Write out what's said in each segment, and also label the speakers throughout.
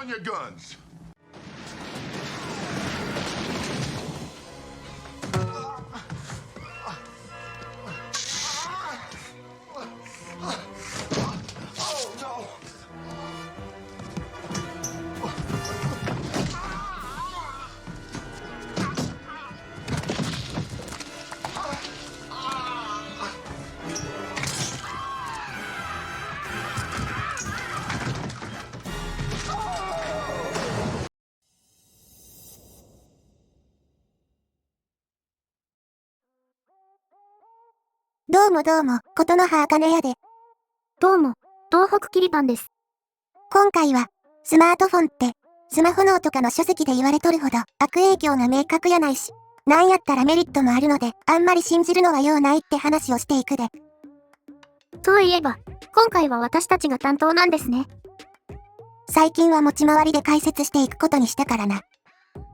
Speaker 1: on your guns. Oh no.
Speaker 2: どうもどうも、ことの葉あかねやで。
Speaker 3: どうも、東北キリパンです。
Speaker 2: 今回は、スマートフォンって、スマホ脳とかの書籍で言われとるほど悪影響が明確やないし、なんやったらメリットもあるので、あんまり信じるのはようないって話をしていくで。
Speaker 3: といえば、今回は私たちが担当なんですね。
Speaker 2: 最近は持ち回りで解説していくことにしたからな。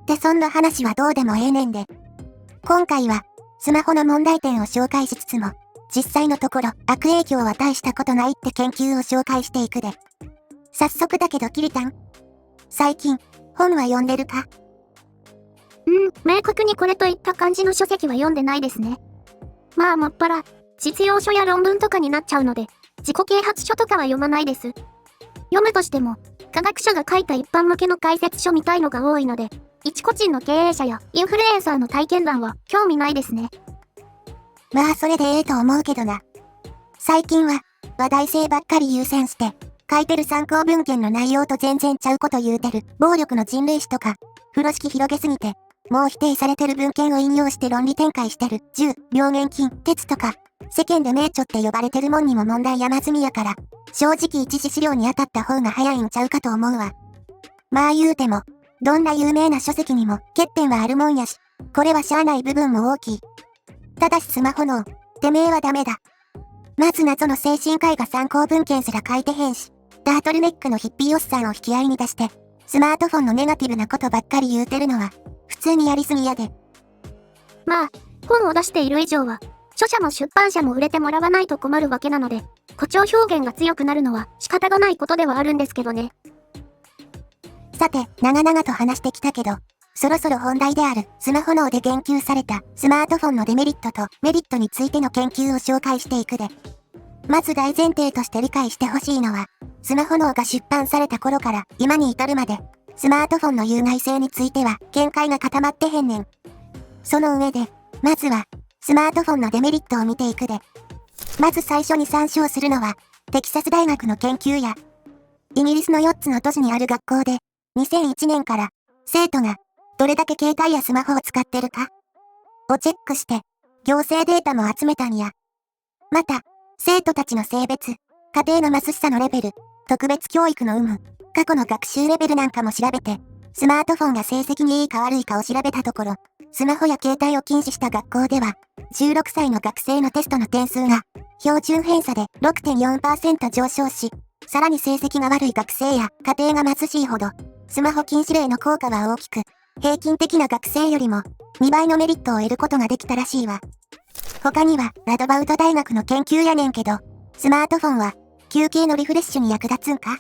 Speaker 2: で、そんな話はどうでもええねんで。今回は、スマホの問題点を紹介しつつも、実際のところ悪影響は大したことないって研究を紹介していくで。早速だけどキリタン。最近、本は読んでるか？
Speaker 3: 明確にこれといった感じの書籍は読んでないですね。まあもっぱら、実用書や論文とかになっちゃうので、自己啓発書とかは読まないです。読むとしても、科学者が書いた一般向けの解説書みたいのが多いので、一個人の経営者やインフルエンサーの体験談は興味ないですね。
Speaker 2: まあそれでええと思うけどな。最近は話題性ばっかり優先して、書いてる参考文献の内容と全然ちゃうこと言うてる暴力の人類史とか、風呂敷広げすぎて、もう否定されてる文献を引用して論理展開してる銃、病原菌、鉄とか、世間で名著って呼ばれてるもんにも問題山積みやから、正直一次資料に当たった方が早いんちゃうかと思うわ。まあ言うても、どんな有名な書籍にも欠点はあるもんやし、これはしゃあない部分も大きい。ただしスマホの、てめえはダメだ。まず謎の精神科医が参考文献すら書いてへんし、タートルネックのヒッピーおっさんを引き合いに出して、スマートフォンのネガティブなことばっかり言うてるのは、普通にやりすぎやで。
Speaker 3: まあ、本を出している以上は、著者も出版社も売れてもらわないと困るわけなので、誇張表現が強くなるのは仕方がないことではあるんですけどね。
Speaker 2: さて、長々と話してきたけど、そろそろ本題であるスマホ脳で言及されたスマートフォンのデメリットとメリットについての研究を紹介していくで。まず大前提として理解してほしいのは、スマホ脳が出版された頃から今に至るまで、スマートフォンの有害性については見解が固まってへんねん。その上で、まずは、スマートフォンのデメリットを見ていくで。まず最初に参照するのは、テキサス大学の研究や、イギリスの4つの都市にある学校で、2001年から、生徒が、どれだけ携帯やスマホを使ってるかをチェックして、行政データも集めたんや。また、生徒たちの性別、家庭の貧しさのレベル、特別教育の有無、過去の学習レベルなんかも調べて、スマートフォンが成績にいいか悪いかを調べたところ、スマホや携帯を禁止した学校では、16歳の学生のテストの点数が、標準偏差で 6.4% 上昇し、さらに成績が悪い学生や家庭が貧しいほど、スマホ禁止令の効果は大きく、平均的な学生よりも2倍のメリットを得ることができたらしいわ。他にはラドバウト大学の研究やねんけど、スマートフォンは休憩のリフレッシュに役立つんか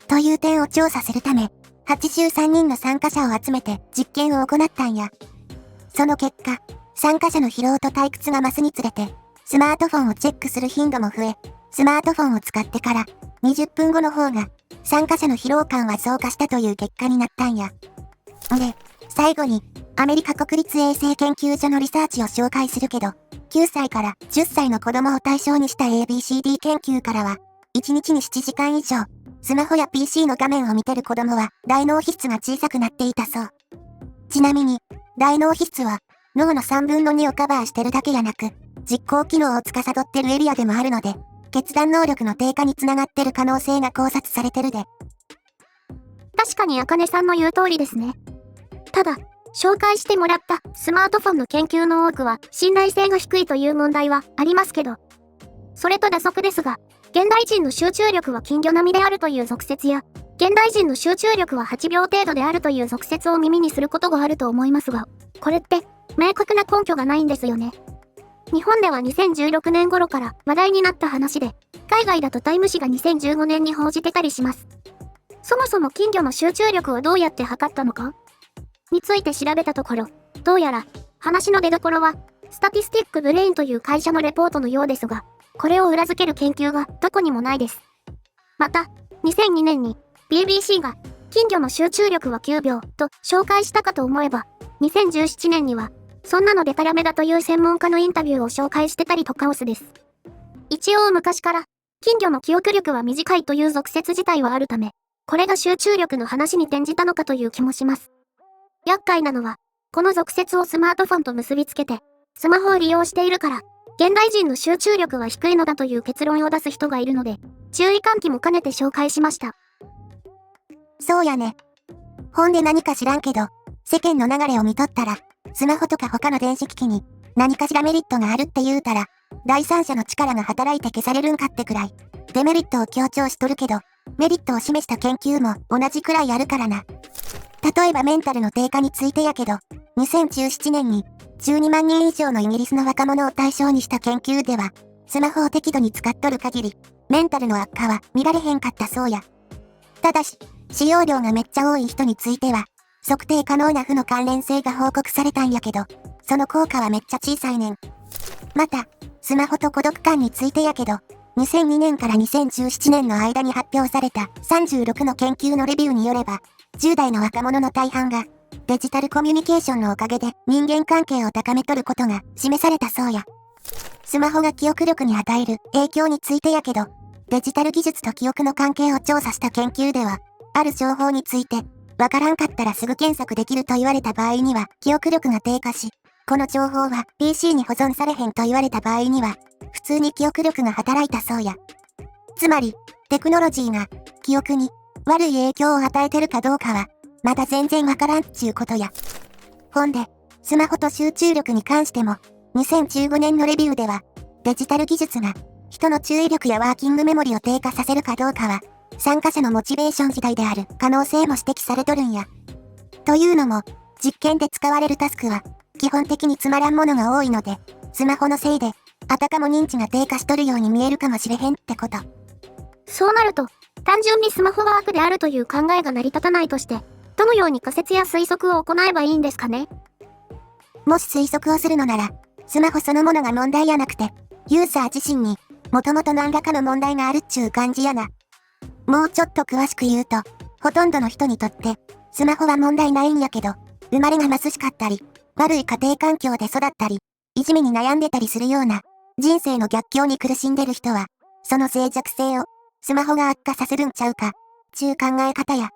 Speaker 2: という点を調査するため、83人の参加者を集めて実験を行ったんや。その結果、参加者の疲労と退屈が増すにつれて、スマートフォンをチェックする頻度も増え、スマートフォンを使ってから20分後の方が、参加者の疲労感は増加したという結果になったんや。で、最後に、アメリカ国立衛生研究所のリサーチを紹介するけど、9歳から10歳の子供を対象にした ABCD 研究からは、1日に7時間以上、スマホや PC の画面を見てる子供は大脳皮質が小さくなっていたそう。ちなみに、大脳皮質は脳の3分の2をカバーしてるだけやなく、実行機能を司ってるエリアでもあるので、決断能力の低下につながってる可能性が考察されてるで。
Speaker 3: 確かにあかねさんの言う通りですね。ただ、紹介してもらったスマートフォンの研究の多くは信頼性が低いという問題はありますけど、それと打足ですが、現代人の集中力は金魚並みであるという俗説や、現代人の集中力は8秒程度であるという俗説を耳にすることがあると思いますが、これって明確な根拠がないんですよね。日本では2016年頃から話題になった話で、海外だとタイム誌が2015年に報じてたりします。そもそも金魚の集中力をどうやって測ったのかについて調べたところ、どうやら話の出所はスタティスティックブレインという会社のレポートのようですが、これを裏付ける研究がどこにもないです。また、2002年に BBC が金魚の集中力は9秒と紹介したかと思えば、2017年にはそんなのデタラメだという専門家のインタビューを紹介してたりとカオスです。一応昔から金魚の記憶力は短いという俗説自体はあるため、これが集中力の話に転じたのかという気もします。厄介なのは、この俗説をスマートフォンと結びつけて、スマホを利用しているから、現代人の集中力は低いのだという結論を出す人がいるので、注意喚起も兼ねて紹介しました。
Speaker 2: そうやね。ほんで何か知らんけど、世間の流れを見とったら、スマホとか他の電子機器に何かしらメリットがあるって言うたら、第三者の力が働いて消されるんかってくらい、デメリットを強調しとるけど、メリットを示した研究も同じくらいあるからな。例えばメンタルの低下についてやけど、2017年に12万人以上のイギリスの若者を対象にした研究では、スマホを適度に使っとる限り、メンタルの悪化は見られへんかったそうや。ただし、使用量がめっちゃ多い人については、測定可能な負の関連性が報告されたんやけど、その効果はめっちゃ小さいねん。また、スマホと孤独感についてやけど、2002年から2017年の間に発表された36の研究のレビューによれば、10代の若者の大半が、デジタルコミュニケーションのおかげで人間関係を高めとることが示されたそうや。スマホが記憶力に与える影響についてやけど、デジタル技術と記憶の関係を調査した研究では、ある情報について、わからんかったらすぐ検索できると言われた場合には記憶力が低下し、この情報は PC に保存されへんと言われた場合には、普通に記憶力が働いたそうや。つまり、テクノロジーが記憶に悪い影響を与えてるかどうかは、まだ全然わからんっちゅうことや。ほんで、スマホと集中力に関しても、2015年のレビューでは、デジタル技術が人の注意力やワーキングメモリを低下させるかどうかは、参加者のモチベーション次第である可能性も指摘されとるんや。というのも、実験で使われるタスクは、基本的につまらんものが多いので、スマホのせいで、あたかも認知が低下しとるように見えるかもしれへんってこと。
Speaker 3: そうなると、単純にスマホが悪であるという考えが成り立たないとして、どのように仮説や推測を行えばいいんですかね？
Speaker 2: もし推測をするのなら、スマホそのものが問題やなくて、ユーザー自身に、もともと何らかの問題があるっちゅう感じやな。もうちょっと詳しく言うと、ほとんどの人にとって、スマホは問題ないんやけど、生まれが貧しかったり、悪い家庭環境で育ったり、いじめに悩んでたりするような、人生の逆境に苦しんでる人は、その脆弱性を、スマホが悪化させるんちゃうか、ちゅう考え方や。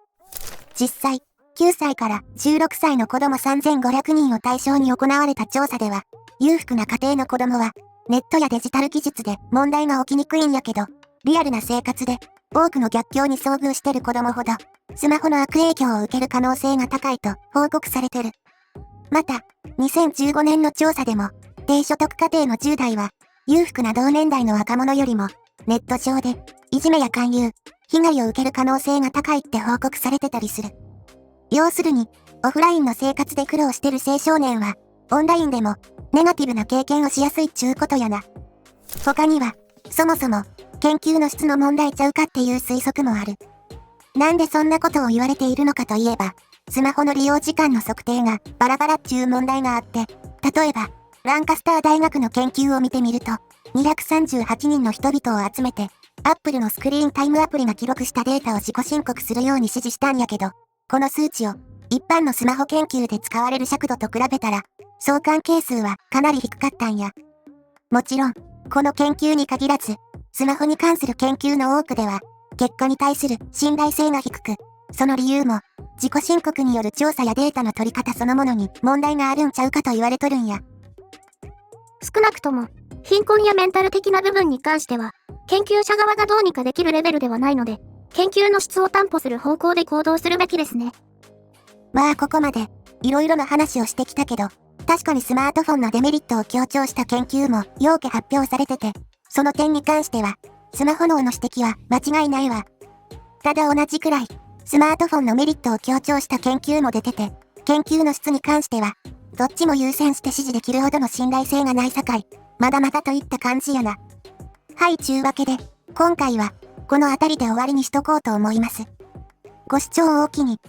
Speaker 2: 実際、9歳から16歳の子供3500人を対象に行われた調査では、裕福な家庭の子供は、ネットやデジタル技術で問題が起きにくいんやけど、リアルな生活で多くの逆境に遭遇してる子供ほど、スマホの悪影響を受ける可能性が高いと報告されてる。また、2015年の調査でも、低所得家庭の10代は、裕福な同年代の若者よりも、ネット上で、いじめや勧誘、被害を受ける可能性が高いって報告されてたりする。要するに、オフラインの生活で苦労してる青少年は、オンラインでも、ネガティブな経験をしやすいっちゅうことやな。他には、そもそも、研究の質の問題ちゃうかっていう推測もある。なんでそんなことを言われているのかといえば、スマホの利用時間の測定がバラバラっちゅう問題があって、例えば、ランカスター大学の研究を見てみると、238人の人々を集めて、Apple のスクリーンタイムアプリが記録したデータを自己申告するように指示したんやけど、この数値を一般のスマホ研究で使われる尺度と比べたら、相関係数はかなり低かったんや。もちろん、この研究に限らず、スマホに関する研究の多くでは、結果に対する信頼性が低く、その理由も、自己申告による調査やデータの取り方そのものに問題があるんちゃうかと言われとるんや。
Speaker 3: 少なくとも、貧困やメンタル的な部分に関しては、研究者側がどうにかできるレベルではないので、研究の質を担保する方向で行動するべきですね。
Speaker 2: まあここまで、いろいろな話をしてきたけど、確かにスマートフォンのデメリットを強調した研究もようけ発表されてて、その点に関しては、スマホ脳の指摘は間違いないわ。ただ同じくらい、スマートフォンのメリットを強調した研究も出てて、研究の質に関しては、どっちも優先して支持できるほどの信頼性がないさかい、まだまだといった感じやな。はい、ちゅうわけで、今回は、この辺りで終わりにしとこうと思います。ご視聴をおきに、